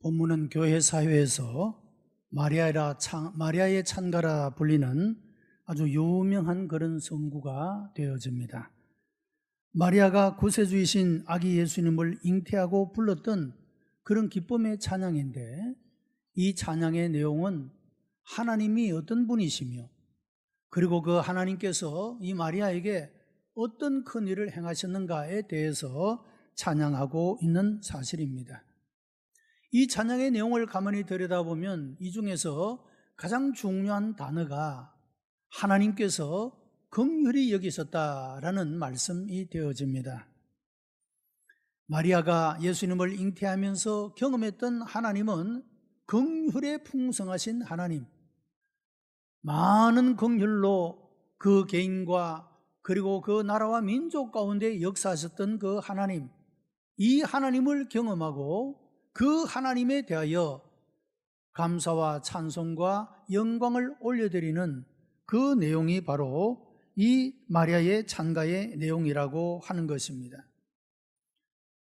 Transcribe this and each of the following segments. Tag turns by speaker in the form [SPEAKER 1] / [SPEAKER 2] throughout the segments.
[SPEAKER 1] 본문은 교회 사회에서 마리아의 찬가라 불리는 아주 유명한 그런 성구가 되어집니다. 마리아가 구세주이신 아기 예수님을 잉태하고 불렀던 그런 기쁨의 찬양인데, 이 찬양의 내용은 하나님이 어떤 분이시며, 그리고 그 하나님께서 이 마리아에게 어떤 큰 일을 행하셨는가에 대해서 찬양하고 있는 사실입니다. 이 찬양의 내용을 가만히 들여다보면 이 중에서 가장 중요한 단어가 하나님께서 긍휼히 여기셨다라는 말씀이 되어집니다. 마리아가 예수님을 잉태하면서 경험했던 하나님은 긍휼에 풍성하신 하나님, 많은 긍휼로 그 개인과 그리고 그 나라와 민족 가운데 역사하셨던 그 하나님, 이 하나님을 경험하고 그 하나님에 대하여 감사와 찬송과 영광을 올려드리는 그 내용이 바로 이 마리아의 찬가의 내용이라고 하는 것입니다.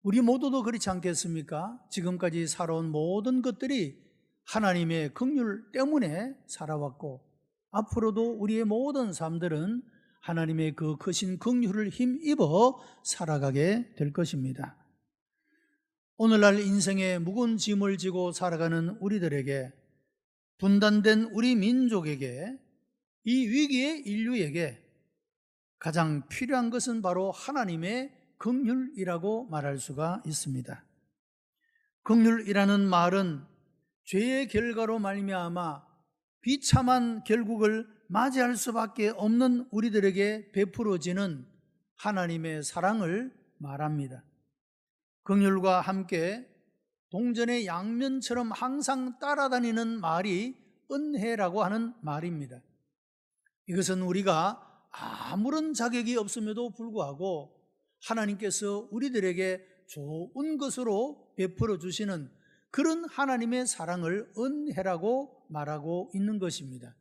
[SPEAKER 1] 우리 모두도 그렇지 않겠습니까? 지금까지 살아온 모든 것들이 하나님의 긍휼 때문에 살아왔고, 앞으로도 우리의 모든 삶들은 하나님의 그 크신 긍휼을 힘입어 살아가게 될 것입니다. 오늘날 인생의 무거운 짐을 지고 살아가는 우리들에게, 분단된 우리 민족에게, 이 위기의 인류에게 가장 필요한 것은 바로 하나님의 긍휼이라고 말할 수가 있습니다. 긍휼이라는 말은 죄의 결과로 말미암아 비참한 결국을 맞이할 수밖에 없는 우리들에게 베풀어지는 하나님의 사랑을 말합니다. 긍휼과 함께 동전의 양면처럼 항상 따라다니는 말이 은혜라고 하는 말입니다. 이것은 우리가 아무런 자격이 없음에도 불구하고 하나님께서 우리들에게 좋은 것으로 베풀어 주시는 그런 하나님의 사랑을 은혜라고 말하고 있는 것입니다.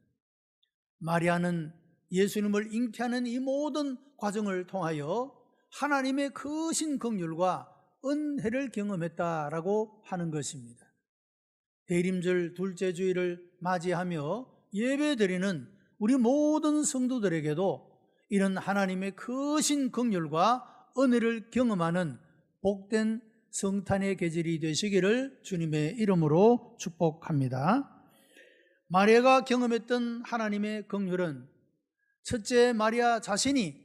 [SPEAKER 1] 마리아는 예수님을 잉태하는 이 모든 과정을 통하여 하나님의 크신 긍휼과 은혜를 경험했다라고 하는 것입니다. 대림절 둘째 주일을 맞이하며 예배드리는 우리 모든 성도들에게도 이런 하나님의 크신 긍휼과 은혜를 경험하는 복된 성탄의 계절이 되시기를 주님의 이름으로 축복합니다. 마리아가 경험했던 하나님의 긍휼은 첫째, 마리아 자신이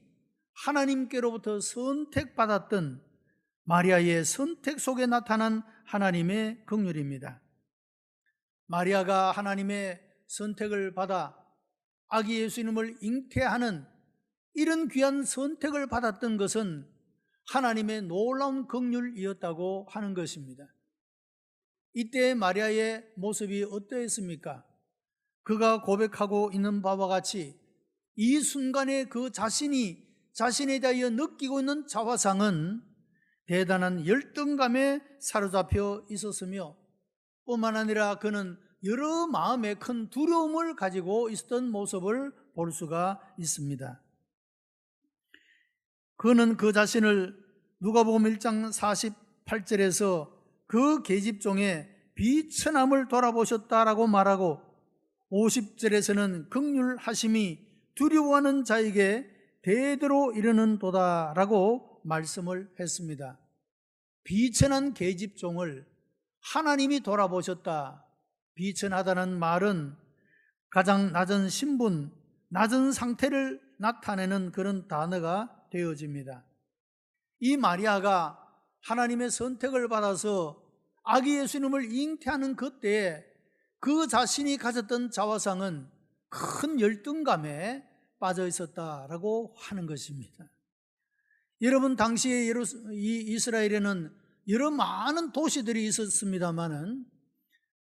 [SPEAKER 1] 하나님께로부터 선택받았던 마리아의 선택 속에 나타난 하나님의 긍휼입니다. 마리아가 하나님의 선택을 받아 아기 예수님을 잉태하는 이런 귀한 선택을 받았던 것은 하나님의 놀라운 긍휼이었다고 하는 것입니다. 이때 마리아의 모습이 어떠했습니까? 그가 고백하고 있는 바와 같이 이 순간에 그 자신에 대하여 느끼고 있는 자화상은 대단한 열등감에 사로잡혀 있었으며, 뿐만 아니라 그는 여러 마음의 큰 두려움을 가지고 있었던 모습을 볼 수가 있습니다. 그는 그 자신을 누가복음 1장 48절에서 그 계집종의 비천함을 돌아보셨다라고 말하고, 50절에서는 긍휼하심이 두려워하는 자에게 대대로 이르는도다라고 말씀을 했습니다. 비천한 계집종을 하나님이 돌아보셨다. 비천하다는 말은 가장 낮은 신분, 낮은 상태를 나타내는 그런 단어가 되어집니다. 이 마리아가 하나님의 선택을 받아서 아기 예수님을 잉태하는 그때에 그 자신이 가졌던 자화상은 큰 열등감에 빠져 있었다라고 하는 것입니다. 여러분, 당시에 이스라엘에는 여러 많은 도시들이 있었습니다마는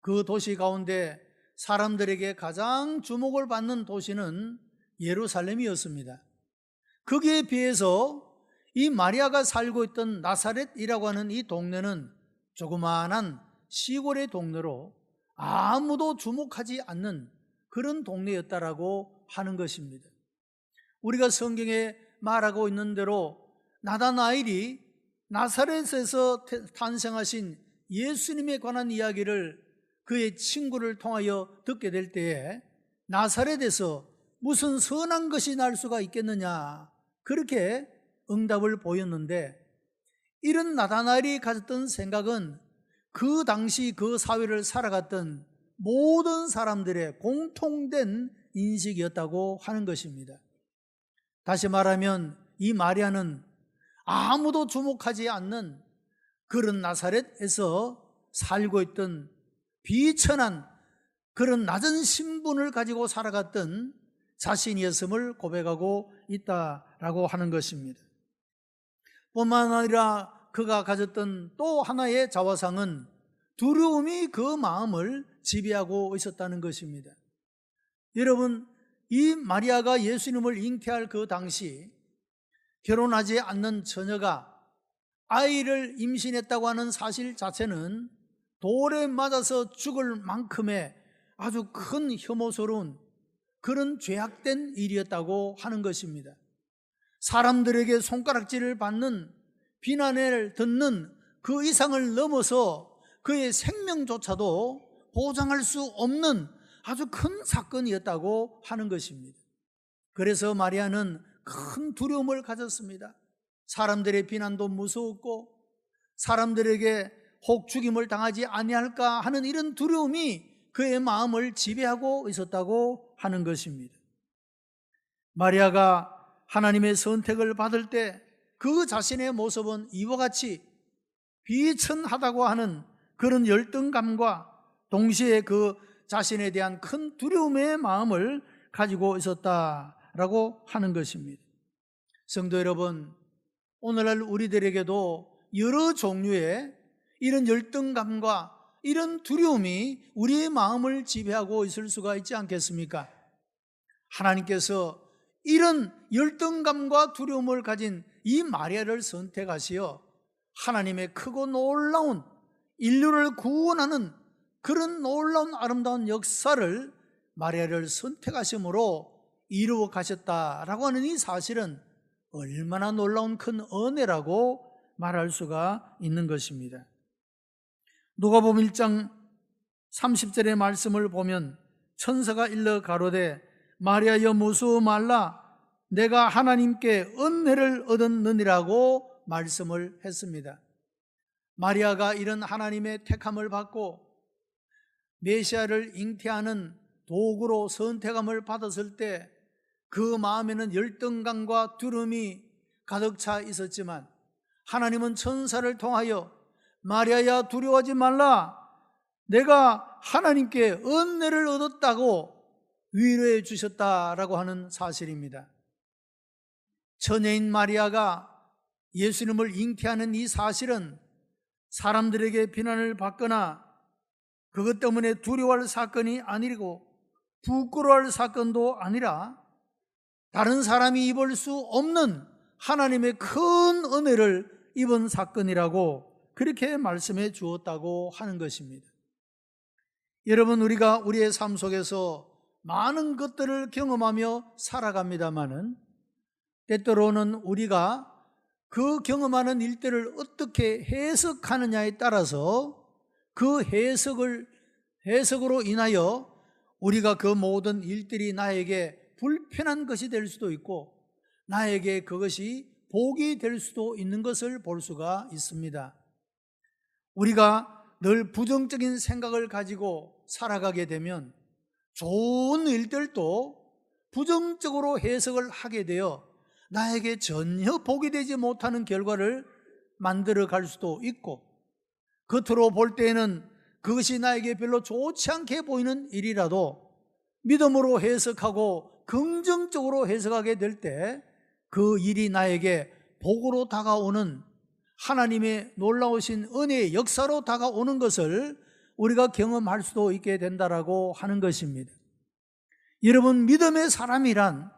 [SPEAKER 1] 그 도시 가운데 사람들에게 가장 주목을 받는 도시는 예루살렘이었습니다. 거기에 비해서 이 마리아가 살고 있던 나사렛이라고 하는 이 동네는 조그마한 시골의 동네로 아무도 주목하지 않는 그런 동네였다라고 하는 것입니다. 우리가 성경에 말하고 있는 대로 나다나엘이 나사렛에서 탄생하신 예수님에 관한 이야기를 그의 친구를 통하여 듣게 될 때에 나사렛에서 무슨 선한 것이 날 수가 있겠느냐, 그렇게 응답을 보였는데, 이런 나다나엘이 가졌던 생각은 그 당시 그 사회를 살아갔던 모든 사람들의 공통된 인식이었다고 하는 것입니다. 다시 말하면 이 마리아는 아무도 주목하지 않는 그런 나사렛에서 살고 있던 비천한 그런 낮은 신분을 가지고 살아갔던 자신이었음을 고백하고 있다라고 하는 것입니다. 뿐만 아니라 그가 가졌던 또 하나의 자화상은 두려움이 그 마음을 지배하고 있었다는 것입니다. 여러분, 이 마리아가 예수님을 잉태할 그 당시 결혼하지 않는 처녀가 아이를 임신했다고 하는 사실 자체는 돌에 맞아서 죽을 만큼의 아주 큰 혐오스러운 그런 죄악된 일이었다고 하는 것입니다. 사람들에게 손가락질을 받는, 비난을 듣는 그 이상을 넘어서 그의 생명조차도 보장할 수 없는 아주 큰 사건이었다고 하는 것입니다. 그래서 마리아는 큰 두려움을 가졌습니다. 사람들의 비난도 무서웠고 사람들에게 혹 죽임을 당하지 아니할까 하는 이런 두려움이 그의 마음을 지배하고 있었다고 하는 것입니다. 마리아가 하나님의 선택을 받을 때 그 자신의 모습은 이와 같이 비천하다고 하는 그런 열등감과 동시에 그 자신에 대한 큰 두려움의 마음을 가지고 있었다라고 하는 것입니다. 성도 여러분, 오늘날 우리들에게도 여러 종류의 이런 열등감과 이런 두려움이 우리의 마음을 지배하고 있을 수가 있지 않겠습니까? 하나님께서 이런 열등감과 두려움을 가진 이 마리아를 선택하시어 하나님의 크고 놀라운 인류를 구원하는 그런 놀라운 아름다운 역사를 마리아를 선택하심으로 이루어 가셨다라고 하는 이 사실은 얼마나 놀라운 큰 은혜라고 말할 수가 있는 것입니다. 누가복음 1장 30절의 말씀을 보면 천사가 일러 가로되 마리아여 무수히 말라 내가 하나님께 은혜를 얻었느니라고 말씀을 했습니다. 마리아가 이런 하나님의 택함을 받고 메시아를 잉태하는 도구로 선택함을 받았을 때 그 마음에는 열등감과 두려움이 가득 차 있었지만 하나님은 천사를 통하여 마리아야 두려워하지 말라 내가 하나님께 은혜를 얻었다고 위로해 주셨다라고 하는 사실입니다. 처녀인 마리아가 예수님을 잉태하는 이 사실은 사람들에게 비난을 받거나 그것 때문에 두려워할 사건이 아니고 부끄러워할 사건도 아니라 다른 사람이 입을 수 없는 하나님의 큰 은혜를 입은 사건이라고 그렇게 말씀해 주었다고 하는 것입니다. 여러분, 우리가 우리의 삶 속에서 많은 것들을 경험하며 살아갑니다마는 때때로는 우리가 그 경험하는 일들을 어떻게 해석하느냐에 따라서 그 해석으로 인하여 우리가 그 모든 일들이 나에게 불편한 것이 될 수도 있고 나에게 그것이 복이 될 수도 있는 것을 볼 수가 있습니다. 우리가 늘 부정적인 생각을 가지고 살아가게 되면 좋은 일들도 부정적으로 해석을 하게 되어 나에게 전혀 복이 되지 못하는 결과를 만들어 갈 수도 있고 겉으로 볼 때에는 그것이 나에게 별로 좋지 않게 보이는 일이라도 믿음으로 해석하고 긍정적으로 해석하게 될 때 그 일이 나에게 복으로 다가오는 하나님의 놀라우신 은혜의 역사로 다가오는 것을 우리가 경험할 수도 있게 된다라고 하는 것입니다. 여러분, 믿음의 사람이란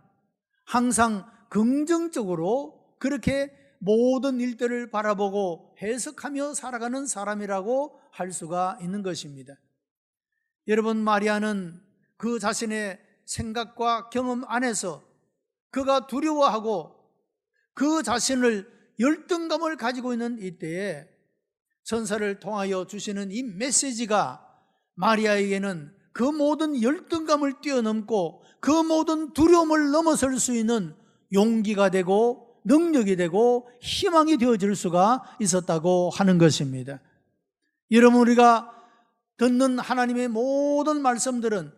[SPEAKER 1] 항상 긍정적으로 그렇게 모든 일들을 바라보고 해석하며 살아가는 사람이라고 할 수가 있는 것입니다. 여러분, 마리아는 그 자신의 생각과 경험 안에서 그가 두려워하고 그 자신을 열등감을 가지고 있는 이때에 천사를 통하여 주시는 이 메시지가 마리아에게는 그 모든 열등감을 뛰어넘고 그 모든 두려움을 넘어설 수 있는 용기가 되고 능력이 되고 희망이 되어질 수가 있었다고 하는 것입니다. 여러분, 우리가 듣는 하나님의 모든 말씀들은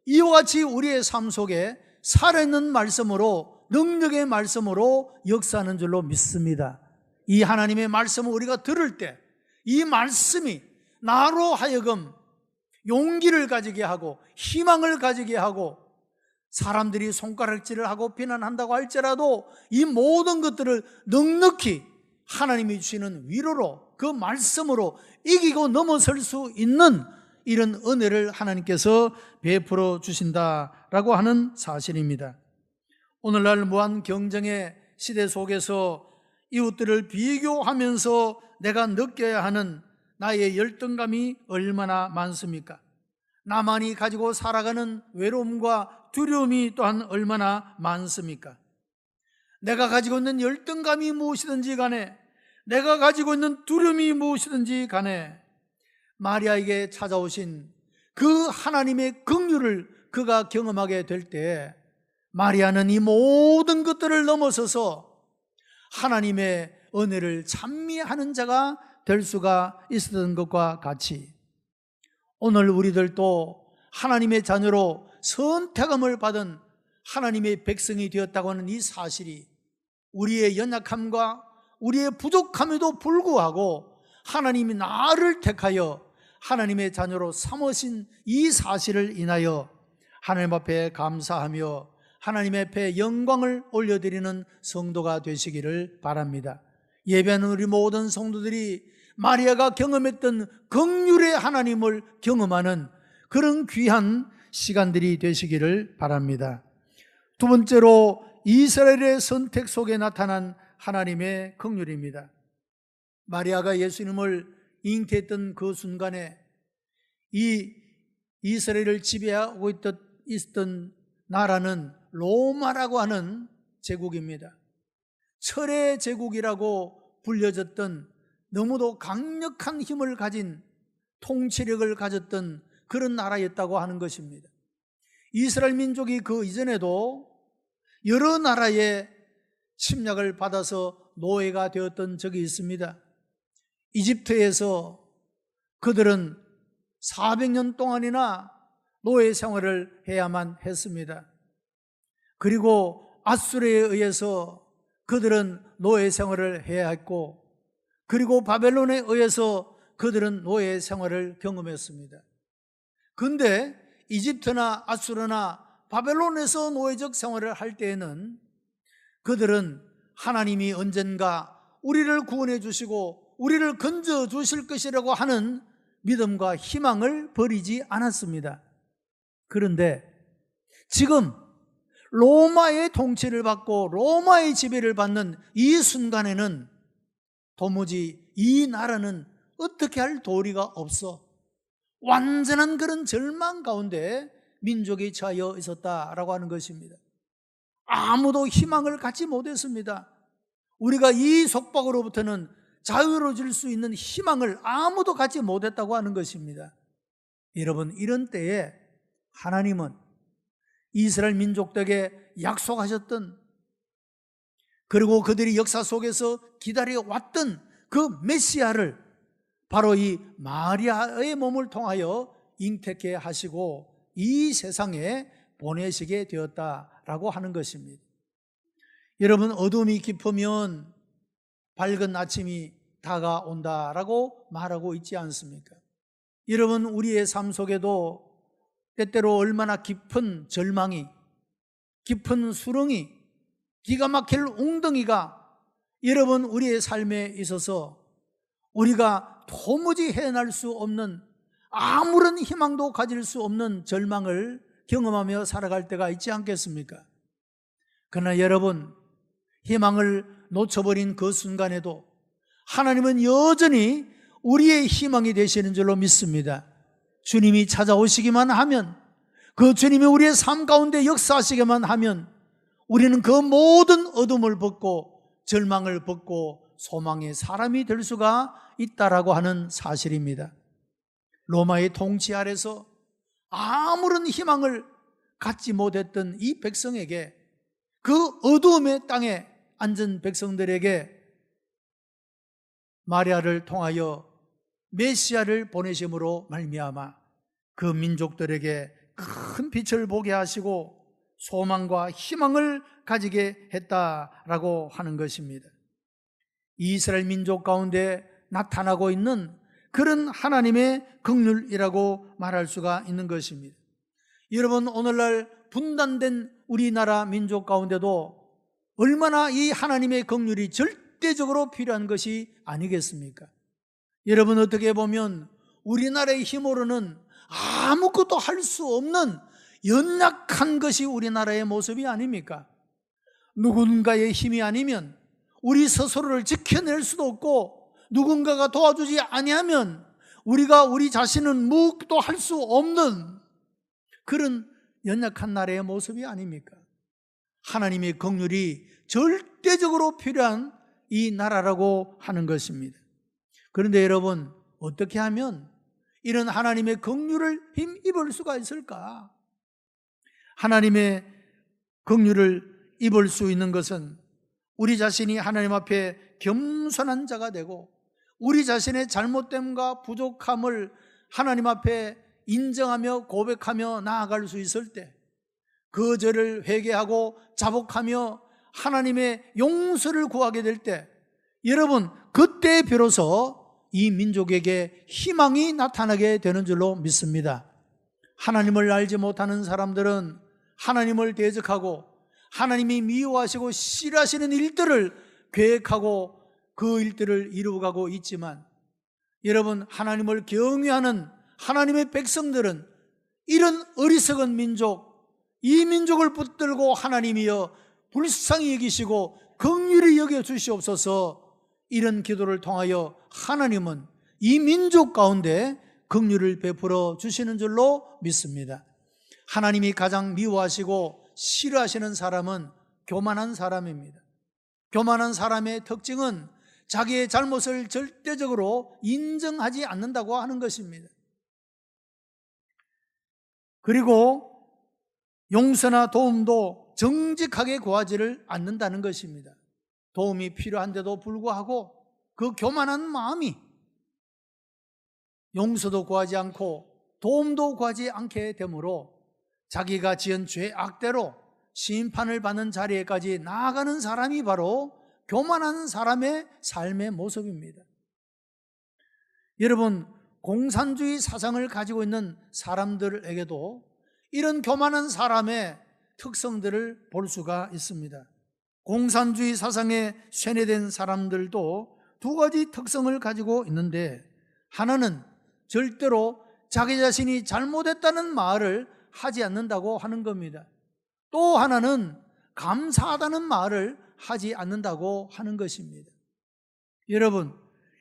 [SPEAKER 1] 이와 같이 우리의 삶 속에 살아있는 말씀으로, 능력의 말씀으로 역사하는 줄로 믿습니다. 이 하나님의 말씀을 우리가 들을 때 이 말씀이 나로 하여금 용기를 가지게 하고 희망을 가지게 하고, 사람들이 손가락질을 하고 비난한다고 할지라도 이 모든 것들을 넉넉히 하나님이 주시는 위로로, 그 말씀으로 이기고 넘어설 수 있는 이런 은혜를 하나님께서 베풀어 주신다라고 하는 사실입니다. 오늘날 무한 경쟁의 시대 속에서 이웃들을 비교하면서 내가 느껴야 하는 나의 열등감이 얼마나 많습니까? 나만이 가지고 살아가는 외로움과 두려움이 또한 얼마나 많습니까? 내가 가지고 있는 열등감이 무엇이든지 간에, 내가 가지고 있는 두려움이 무엇이든지 간에 마리아에게 찾아오신 그 하나님의 긍휼을 그가 경험하게 될 때 마리아는 이 모든 것들을 넘어서서 하나님의 은혜를 찬미하는 자가 될 수가 있었던 것과 같이, 오늘 우리들도 하나님의 자녀로 선택함을 받은 하나님의 백성이 되었다고 하는 이 사실이 우리의 연약함과 우리의 부족함에도 불구하고 하나님이 나를 택하여 하나님의 자녀로 삼으신 이 사실을 인하여 하나님 앞에 감사하며 하나님 앞에 영광을 올려드리는 성도가 되시기를 바랍니다. 예배하는 우리 모든 성도들이 마리아가 경험했던 긍휼의 하나님을 경험하는 그런 귀한 시간들이 되시기를 바랍니다. 두 번째로, 이스라엘의 선택 속에 나타난 하나님의 긍휼입니다. 마리아가 예수님을 잉태했던 그 순간에 이 이스라엘을 지배하고 있었던 나라는 로마라고 하는 제국입니다. 철의 제국이라고 불려졌던, 너무도 강력한 힘을 가진, 통치력을 가졌던 그런 나라였다고 하는 것입니다. 이스라엘 민족이 그 이전에도 여러 나라의 침략을 받아서 노예가 되었던 적이 있습니다. 이집트에서 그들은 400년 동안이나 노예 생활을 해야만 했습니다. 그리고 아수르에 의해서 그들은 노예 생활을 해야 했고, 그리고 바벨론에 의해서 그들은 노예 생활을 경험했습니다. 그런데 이집트나 아수르나 바벨론에서 노예적 생활을 할 때에는 그들은 하나님이 언젠가 우리를 구원해 주시고 우리를 건져 주실 것이라고 하는 믿음과 희망을 버리지 않았습니다. 그런데 지금 로마의 통치를 받고 로마의 지배를 받는 이 순간에는 도무지 이 나라는 어떻게 할 도리가 없어 완전한 그런 절망 가운데 민족이 처하여 있었다라고 하는 것입니다. 아무도 희망을 갖지 못했습니다. 우리가 이 속박으로부터는 자유로워질 수 있는 희망을 아무도 갖지 못했다고 하는 것입니다. 여러분, 이런 때에 하나님은 이스라엘 민족들에게 약속하셨던, 그리고 그들이 역사 속에서 기다려왔던 그 메시아를 바로 이 마리아의 몸을 통하여 잉태케 하시고 이 세상에 보내시게 되었다라고 하는 것입니다. 여러분, 어둠이 깊으면 밝은 아침이 다가온다라고 말하고 있지 않습니까? 여러분, 우리의 삶 속에도 때때로 얼마나 깊은 절망이, 깊은 수렁이, 기가 막힐 웅덩이가 여러분 우리의 삶에 있어서 우리가 도무지 해낼 수 없는, 아무런 희망도 가질 수 없는 절망을 경험하며 살아갈 때가 있지 않겠습니까? 그러나 여러분, 희망을 놓쳐버린 그 순간에도 하나님은 여전히 우리의 희망이 되시는 줄로 믿습니다. 주님이 찾아오시기만 하면, 그 주님이 우리의 삶 가운데 역사하시기만 하면 우리는 그 모든 어둠을 벗고 절망을 벗고 소망의 사람이 될 수가 있다라고 하는 사실입니다. 로마의 통치 아래서 아무런 희망을 갖지 못했던 이 백성에게, 그 어두움의 땅에 앉은 백성들에게 마리아를 통하여 메시아를 보내심으로 말미암아 그 민족들에게 큰 빛을 보게 하시고 소망과 희망을 가지게 했다라고 하는 것입니다. 이스라엘 민족 가운데 나타나고 있는 그런 하나님의 긍휼이라고 말할 수가 있는 것입니다. 여러분, 오늘날 분단된 우리나라 민족 가운데도 얼마나 이 하나님의 긍휼이 절대적으로 필요한 것이 아니겠습니까? 여러분, 어떻게 보면 우리나라의 힘으로는 아무것도 할 수 없는 연약한 것이 우리나라의 모습이 아닙니까? 누군가의 힘이 아니면 우리 스스로를 지켜낼 수도 없고, 누군가가 도와주지 아니하면 우리가 우리 자신은 무엇도 할 수 없는 그런 연약한 나라의 모습이 아닙니까? 하나님의 긍휼이 절대적으로 필요한 이 나라라고 하는 것입니다. 그런데 여러분, 어떻게 하면 이런 하나님의 긍휼을 힘입을 수가 있을까? 하나님의 긍휼을 입을 수 있는 것은 우리 자신이 하나님 앞에 겸손한 자가 되고, 우리 자신의 잘못됨과 부족함을 하나님 앞에 인정하며 고백하며 나아갈 수 있을 때, 그 죄를 회개하고 자복하며 하나님의 용서를 구하게 될 때, 여러분, 그때 비로소 이 민족에게 희망이 나타나게 되는 줄로 믿습니다. 하나님을 알지 못하는 사람들은 하나님을 대적하고 하나님이 미워하시고 싫어하시는 일들을 계획하고 그 일들을 이루어가고 있지만, 여러분, 하나님을 경외하는 하나님의 백성들은 이런 어리석은 민족, 이 민족을 붙들고 하나님이여 불쌍히 여기시고 긍휼히 여겨 주시옵소서, 이런 기도를 통하여 하나님은 이 민족 가운데 긍휼을 베풀어 주시는 줄로 믿습니다. 하나님이 가장 미워하시고 싫어하시는 사람은 교만한 사람입니다. 교만한 사람의 특징은 자기의 잘못을 절대적으로 인정하지 않는다고 하는 것입니다. 그리고 용서나 도움도 정직하게 구하지를 않는다는 것입니다. 도움이 필요한데도 불구하고 그 교만한 마음이 용서도 구하지 않고 도움도 구하지 않게 되므로 자기가 지은 죄악대로 심판을 받는 자리에까지 나아가는 사람이 바로 교만한 사람의 삶의 모습입니다. 여러분, 공산주의 사상을 가지고 있는 사람들에게도 이런 교만한 사람의 특성들을 볼 수가 있습니다. 공산주의 사상에 세뇌된 사람들도 두 가지 특성을 가지고 있는데, 하나는 절대로 자기 자신이 잘못했다는 말을 하지 않는다고 하는 겁니다. 또 하나는 감사하다는 말을 하지 않는다고 하는 것입니다. 여러분,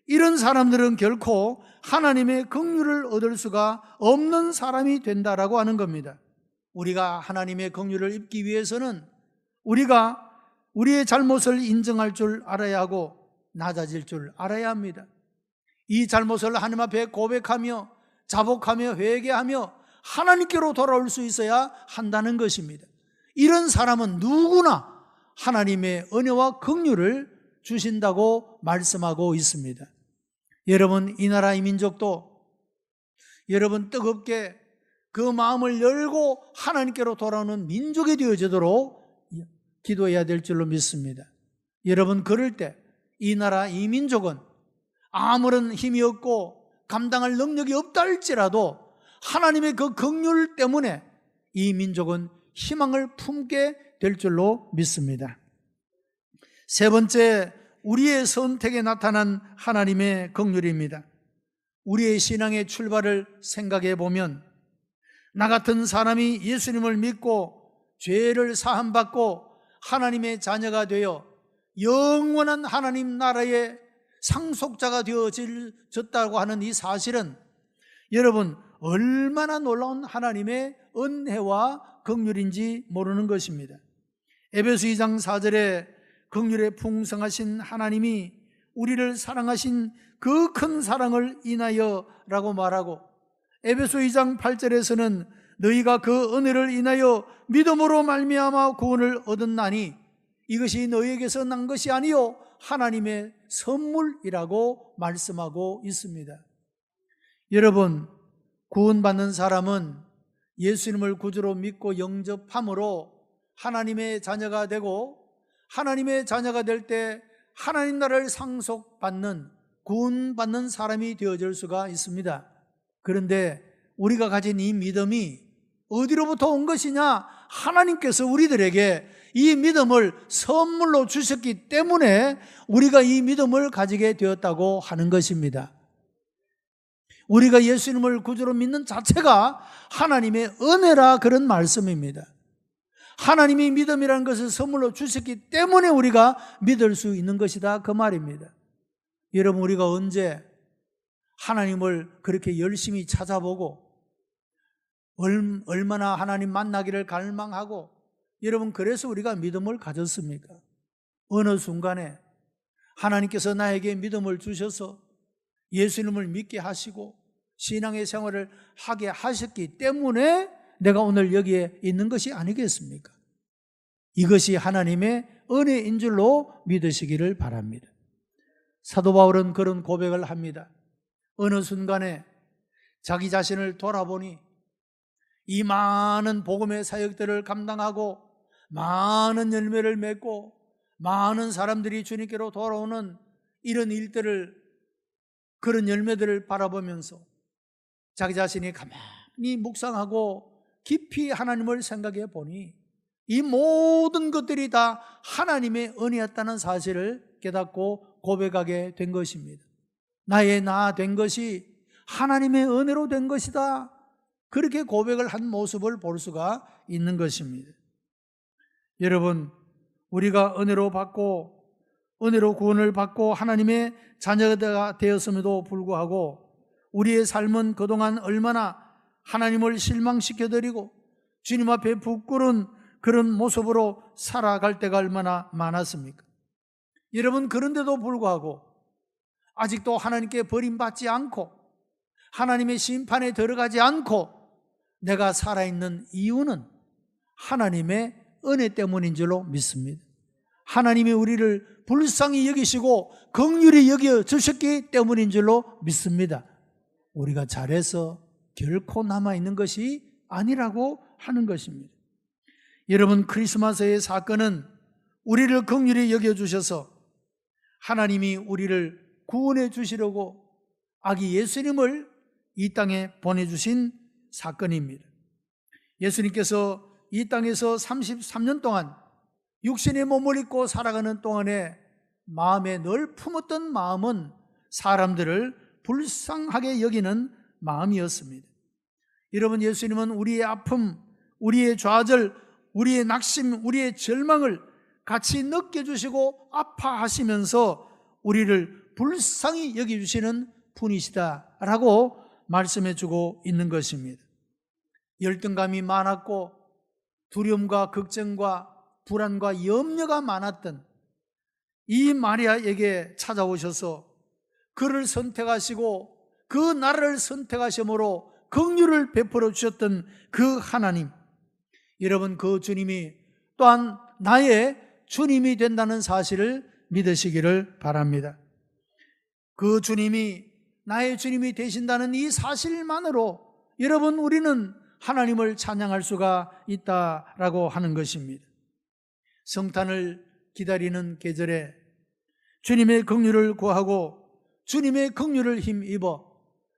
[SPEAKER 1] 이런 사람들은 결코 하나님의 긍휼을 얻을 수가 없는 사람이 된다라고 하는 겁니다. 우리가 하나님의 긍휼을 입기 위해서는 우리가 우리의 잘못을 인정할 줄 알아야 하고 낮아질 줄 알아야 합니다. 이 잘못을 하나님 앞에 고백하며 자복하며 회개하며 하나님께로 돌아올 수 있어야 한다는 것입니다. 이런 사람은 누구나 하나님의 은혜와 긍휼을 주신다고 말씀하고 있습니다. 여러분, 이 나라 이 민족도 여러분 뜨겁게 그 마음을 열고 하나님께로 돌아오는 민족이 되어지도록 기도해야 될 줄로 믿습니다. 여러분, 그럴 때 이 나라 이 민족은 아무런 힘이 없고 감당할 능력이 없다 할지라도 하나님의 그 긍휼 때문에 이 민족은 희망을 품게 될 줄로 믿습니다. 세 번째, 우리의 선택에 나타난 하나님의 긍휼입니다. 우리의 신앙의 출발을 생각해 보면, 나 같은 사람이 예수님을 믿고 죄를 사함받고 하나님의 자녀가 되어 영원한 하나님 나라의 상속자가 되어졌다고 하는 이 사실은 여러분 얼마나 놀라운 하나님의 은혜와 긍휼인지 모르는 것입니다. 에베소 2장 4절에 긍휼에 풍성하신 하나님이 우리를 사랑하신 그 큰 사랑을 인하여 라고 말하고, 에베소 2장 8절에서는 너희가 그 은혜를 인하여 믿음으로 말미암아 구원을 얻었나니 이것이 너희에게서 난 것이 아니요 하나님의 선물이라고 말씀하고 있습니다. 여러분, 구원받는 사람은 예수님을 구주로 믿고 영접함으로 하나님의 자녀가 되고, 하나님의 자녀가 될 때 하나님 나라를 상속받는, 구원받는 사람이 되어질 수가 있습니다. 그런데 우리가 가진 이 믿음이 어디로부터 온 것이냐? 하나님께서 우리들에게 이 믿음을 선물로 주셨기 때문에 우리가 이 믿음을 가지게 되었다고 하는 것입니다. 우리가 예수님을 구주로 믿는 자체가 하나님의 은혜라 그런 말씀입니다. 하나님이 믿음이라는 것을 선물로 주셨기 때문에 우리가 믿을 수 있는 것이다, 그 말입니다. 여러분, 우리가 언제 하나님을 그렇게 열심히 찾아보고 얼마나 하나님 만나기를 갈망하고, 여러분, 그래서 우리가 믿음을 가졌습니까? 어느 순간에 하나님께서 나에게 믿음을 주셔서 예수님을 믿게 하시고 신앙의 생활을 하게 하셨기 때문에 내가 오늘 여기에 있는 것이 아니겠습니까? 이것이 하나님의 은혜인 줄로 믿으시기를 바랍니다. 사도 바울은 그런 고백을 합니다. 어느 순간에 자기 자신을 돌아보니 이 많은 복음의 사역들을 감당하고 많은 열매를 맺고 많은 사람들이 주님께로 돌아오는 이런 일들을, 그런 열매들을 바라보면서 자기 자신이 가만히 묵상하고 깊이 하나님을 생각해 보니 이 모든 것들이 다 하나님의 은혜였다는 사실을 깨닫고 고백하게 된 것입니다. 나의 나 된 것이 하나님의 은혜로 된 것이다, 그렇게 고백을 한 모습을 볼 수가 있는 것입니다. 여러분, 우리가 은혜로 받고 은혜로 구원을 받고 하나님의 자녀가 되었음에도 불구하고 우리의 삶은 그동안 얼마나 하나님을 실망시켜드리고 주님 앞에 부끄러운 그런 모습으로 살아갈 때가 얼마나 많았습니까? 여러분, 그런데도 불구하고 아직도 하나님께 버림받지 않고 하나님의 심판에 들어가지 않고 내가 살아있는 이유는 하나님의 은혜 때문인 줄로 믿습니다. 하나님이 우리를 불쌍히 여기시고 긍휼히 여겨주셨기 때문인 줄로 믿습니다. 우리가 잘해서 결코 남아있는 것이 아니라고 하는 것입니다. 여러분, 크리스마스의 사건은 우리를 긍휼히 여겨주셔서 하나님이 우리를 구원해 주시려고 아기 예수님을 이 땅에 보내주신 사건입니다. 예수님께서 이 땅에서 33년 동안 육신의 몸을 입고 살아가는 동안에 마음에 늘 품었던 마음은 사람들을 불쌍하게 여기는 마음이었습니다. 여러분, 예수님은 우리의 아픔, 우리의 좌절, 우리의 낙심, 우리의 절망을 같이 느껴주시고 아파하시면서 우리를 불쌍히 여겨주시는 분이시다라고 말씀해주고 있는 것입니다. 열등감이 많았고 두려움과 걱정과 불안과 염려가 많았던 이 마리아에게 찾아오셔서 그를 선택하시고 그 나라를 선택하심으로 긍휼을 베풀어 주셨던 그 하나님, 여러분, 그 주님이 또한 나의 주님이 된다는 사실을 믿으시기를 바랍니다. 그 주님이 나의 주님이 되신다는 이 사실만으로 여러분, 우리는 하나님을 찬양할 수가 있다라고 하는 것입니다. 성탄을 기다리는 계절에 주님의 긍휼을 구하고 주님의 긍휼을 힘입어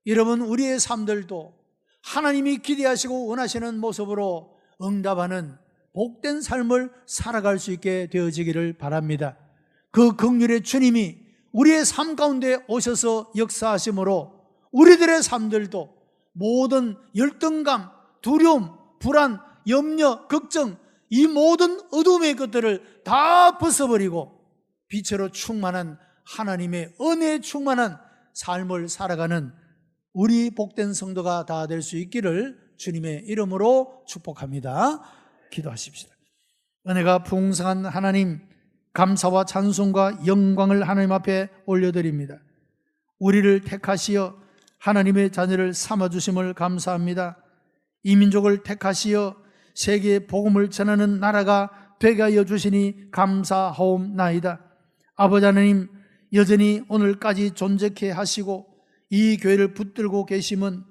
[SPEAKER 1] 여러분, 우리의 삶들도 하나님이 기대하시고 원하시는 모습으로 응답하는 복된 삶을 살아갈 수 있게 되어지기를 바랍니다. 그 긍휼의 주님이 우리의 삶 가운데 오셔서 역사하심으로 우리들의 삶들도 모든 열등감, 두려움, 불안, 염려, 걱정, 이 모든 어둠의 것들을 다 벗어버리고 빛으로 충만한 하나님의 은혜에 충만한 삶을 살아가는 우리 복된 성도가 다 될 수 있기를 주님의 이름으로 축복합니다. 기도하십시다. 은혜가 풍성한 하나님, 감사와 찬송과 영광을 하나님 앞에 올려드립니다. 우리를 택하시어 하나님의 자녀를 삼아주심을 감사합니다. 이 민족을 택하시어 세계에 복음을 전하는 나라가 되게 하여 주시니 감사하옵나이다. 아버지 하나님, 여전히 오늘까지 존재케 하시고 이 교회를 붙들고 계심은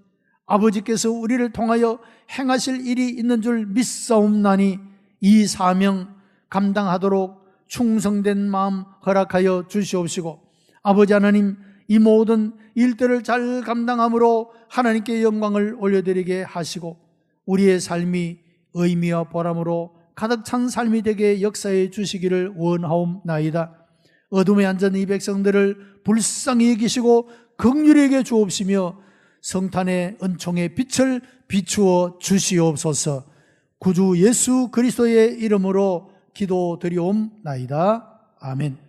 [SPEAKER 1] 아버지께서 우리를 통하여 행하실 일이 있는 줄 믿사옵나니 이 사명 감당하도록 충성된 마음 허락하여 주시옵시고, 아버지 하나님, 이 모든 일들을 잘 감당함으로 하나님께 영광을 올려드리게 하시고 우리의 삶이 의미와 보람으로 가득 찬 삶이 되게 역사해 주시기를 원하옵나이다. 어둠에 앉은 이 백성들을 불쌍히 여기시고 긍휼히 여겨 주옵시며 성탄의 은총의 빛을 비추어 주시옵소서. 구주 예수 그리스도의 이름으로 기도드리옵나이다. 아멘.